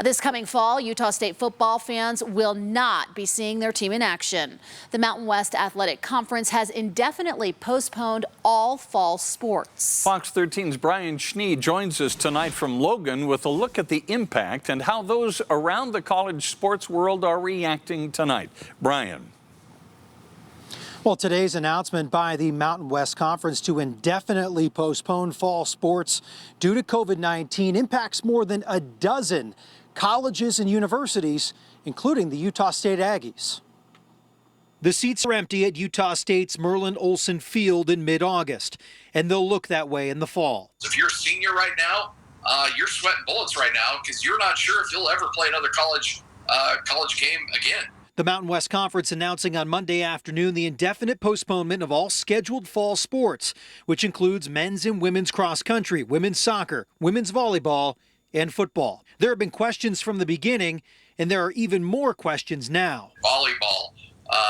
This coming fall, Utah State football fans will not be seeing their team in action. The Mountain West Athletic Conference has indefinitely postponed all fall sports. Fox 13's Brian Schnee joins us tonight from Logan with a look at the impact and how those around the college sports world are reacting tonight. Brian. Well, today's announcement by the Mountain West Conference to indefinitely postpone fall sports due to COVID-19 impacts more than a dozen colleges and universities, including the Utah State Aggies. The seats are empty at Utah State's Merlin Olsen Field in mid-August, and they'll look that way in the fall. If you're a senior right now, you're sweating bullets right now because you're not sure if you'll ever play another college game again. The Mountain West Conference announcing on Monday afternoon the indefinite postponement of all scheduled fall sports, which includes men's and women's cross country, women's soccer, women's volleyball, and football. There have been questions from the beginning, and there are even more questions now. Volleyball,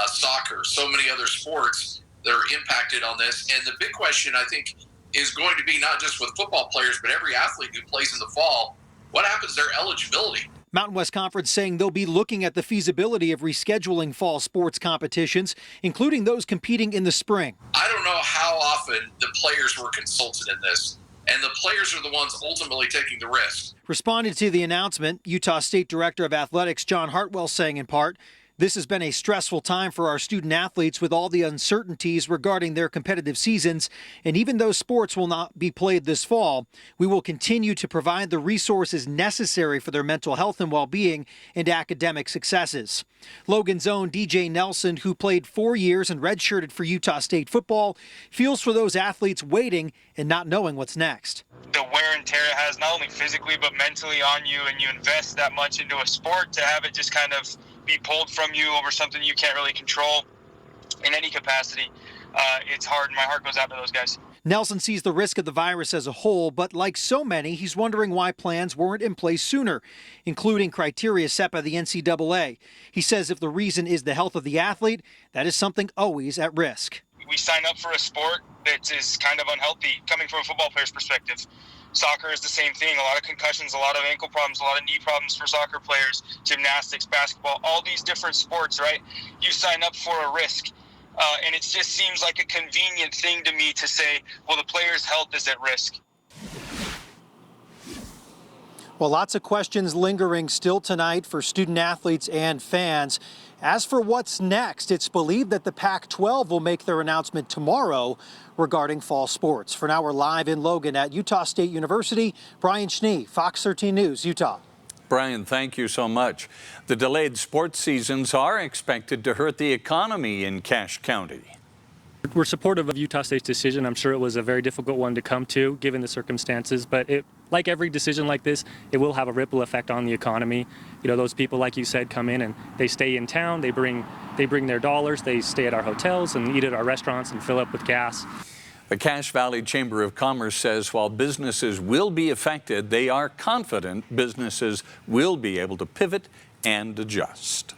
soccer, so many other sports that are impacted on this. And the big question, I think, is going to be not just with football players, but every athlete who plays in the fall. What happens to their eligibility? Mountain West Conference saying they'll be looking at the feasibility of rescheduling fall sports competitions, including those competing in the spring. I don't know how often the players were consulted in this, and the players are the ones ultimately taking the risk. Responding to the announcement, Utah State Director of Athletics John Hartwell saying in part, "This has been a stressful time for our student athletes with all the uncertainties regarding their competitive seasons, and even though sports will not be played this fall, we will continue to provide the resources necessary for their mental health and well-being and academic successes." Logan's own DJ Nelson, who played 4 years and redshirted for Utah State football, feels for those athletes waiting and not knowing what's next. The wear and tear it has, not only physically but mentally on you, and you invest that much into a sport, to have it just kind of be pulled from you over something you can't really control in any capacity. It's hard. My heart goes out to those guys. Nelson sees the risk of the virus as a whole, but like so many, he's wondering why plans weren't in place sooner, including criteria set by the NCAA. He says if the reason is the health of the athlete, that is something always at risk. We sign up for a sport that is kind of unhealthy, coming from a football player's perspective. Soccer is the same thing. A lot of concussions, a lot of ankle problems, a lot of knee problems for soccer players, gymnastics, basketball, all these different sports, right? You sign up for a risk. And it just seems like a convenient thing to me to say, well, the player's health is at risk. Well, lots of questions lingering still tonight for student athletes and fans. As for what's next, it's believed that the Pac-12 will make their announcement tomorrow regarding fall sports. For now, we're live in Logan at Utah State University. Brian Schnee, Fox 13 News, Utah. Brian, thank you so much. The delayed sports seasons are expected to hurt the economy in Cache County. We're supportive of Utah State's decision. I'm sure it was a very difficult one to come to, given the circumstances, but like every decision like this, it will have a ripple effect on the economy. You know, those people, like you said, come in and they stay in town, they bring their dollars, they stay at our hotels and eat at our restaurants and fill up with gas. The Cache Valley Chamber of Commerce says while businesses will be affected, they are confident businesses will be able to pivot and adjust.